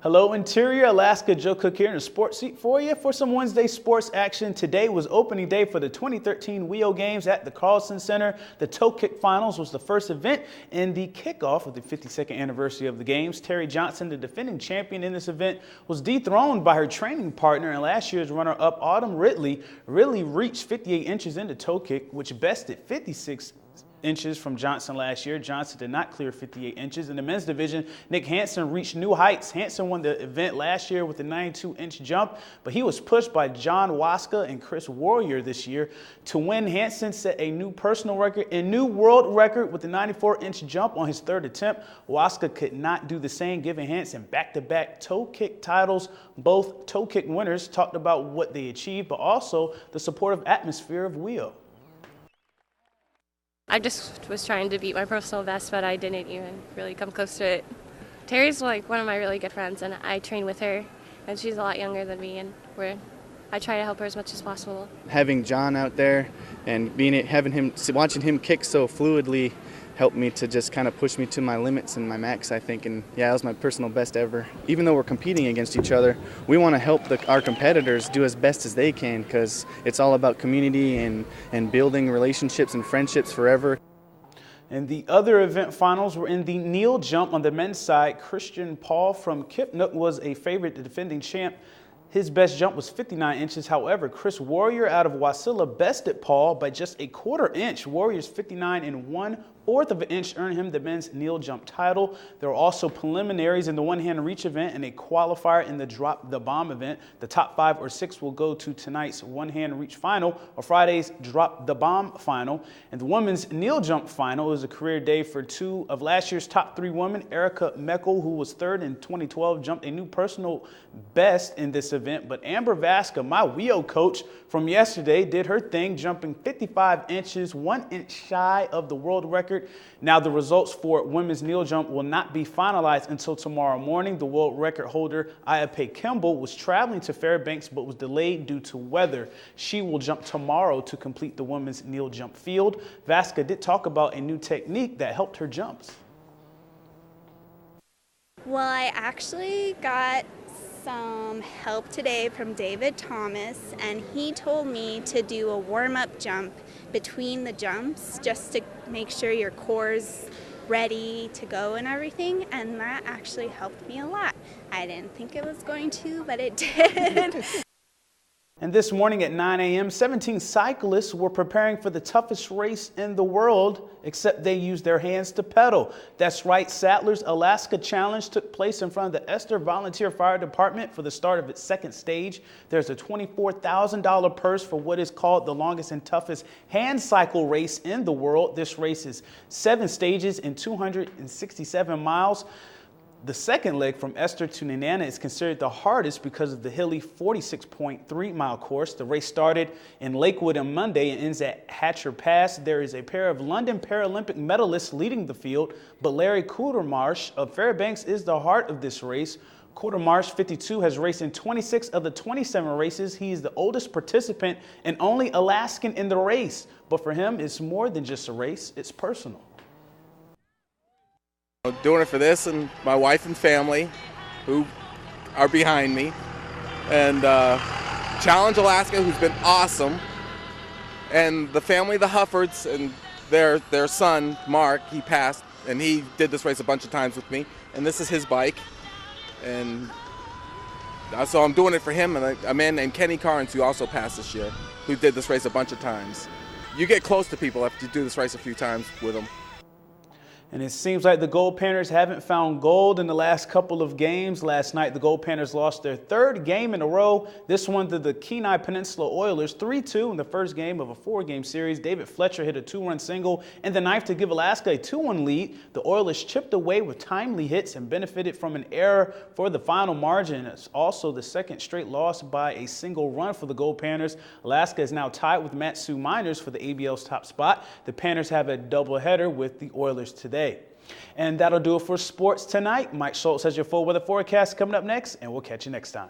Hello, Interior Alaska. Joe Cook here in a sports seat for you for some Wednesday sports action. Today was opening day for the 2013 WIO Games at the Carlson Center. The Toe Kick Finals was the first event in the kickoff of the 52nd anniversary of the Games. Terry Johnson, the defending champion in this event, was dethroned by her training partner and last year's runner-up Autumn Ridley. Ridley reached 58 inches into toe kick, which bested 56 inches from Johnson last year. Johnson did not clear 58 inches. In the men's division, Nick Hansen reached new heights. Hansen won the event last year with a 92-inch jump, but he was pushed by John Waska and Chris Warrior this year. To win, Hansen set a new personal record and new world record with a 94-inch jump on his third attempt. Waska could not do the same, giving Hansen back-to-back toe kick titles. Both toe kick winners talked about what they achieved, but also the supportive atmosphere of WIO. I just was trying to beat my personal best, but I didn't even really come close to it. Terry's like one of my really good friends, and I train with her, and she's a lot younger than me, and I try to help her as much as possible. Having John out there and watching him kick so fluidly helped me to just kind of push me to my limits and my max, I think. And yeah, that was my personal best ever. Even though we're competing against each other, we want to help our competitors do as best as they can, because it's all about community and building relationships and friendships forever. And the other event finals were in the kneel jump on the men's side. Christian Paul from Kipnuk was a favorite, the defending champ. His best jump was 59 inches. However, Chris Warrior out of Wasilla bested Paul by just a quarter inch. Warrior's 59 and 1/4 of an inch earned him the men's kneel jump title. There were also preliminaries in the one-hand reach event and a qualifier in the drop the bomb event. The top 5 or 6 will go to tonight's one-hand reach final or Friday's drop the bomb final. And the women's kneel jump final is a career day for 2 of last year's top 3 women. Erica Meckel, who was third in 2012, jumped a new personal best in this event. But Amber Vasca, my WIO coach from yesterday, did her thing, jumping 55 inches, 1 inch shy of the world record. Now, the results for women's kneel jump will not be finalized until tomorrow morning. The world record holder, Ayape Kimball, was traveling to Fairbanks but was delayed due to weather. She will jump tomorrow to complete the women's kneel jump field. Vasca did talk about a new technique that helped her jumps. Well, I actually got some help today from David Thomas, and he told me to do a warm-up jump between the jumps just to make sure your core's ready to go and everything, and that actually helped me a lot. I didn't think it was going to, but it did. And this morning at 9 a.m., 17 cyclists were preparing for the toughest race in the world, except they used their hands to pedal. That's right, Sadler's Alaska Challenge took place in front of the Esther Volunteer Fire Department for the start of its second stage. There's a $24,000 purse for what is called the longest and toughest hand cycle race in the world. This race is 7 stages and 267 miles. The second leg from Esther to Nenana is considered the hardest because of the hilly 46.3-mile course. The race started in Lakewood on Monday and ends at Hatcher Pass. There is a pair of London Paralympic medalists leading the field, but Larry Kudermarsh of Fairbanks is the heart of this race. Kudermarsh, 52, has raced in 26 of the 27 races. He is the oldest participant and only Alaskan in the race. But for him, it's more than just a race, it's personal. Doing it for this and my wife and family who are behind me, and Challenge Alaska, who's been awesome, and the family, the Huffords, and their son Mark. He passed, and he did this race a bunch of times with me, and this is his bike, and so I'm doing it for him and a man named Kenny Carnes, who also passed this year, who did this race a bunch of times. You get close to people after you do this race a few times with them. And it seems like the Gold Panthers haven't found gold in the last couple of games. Last night, the Gold Panthers lost their 3rd game in a row. This one to the Kenai Peninsula Oilers, 3-2 in the first game of a 4-game series. David Fletcher hit a 2-run single in the ninth to give Alaska a 2-1 lead. The Oilers chipped away with timely hits and benefited from an error for the final margin. It's also the second straight loss by a single run for the Gold Panthers. Alaska is now tied with Mat-Su Miners for the ABL's top spot. The Panthers have a doubleheader with the Oilers today. And that'll do it for sports tonight. Mike Schultz has your full weather forecast coming up next, and we'll catch you next time.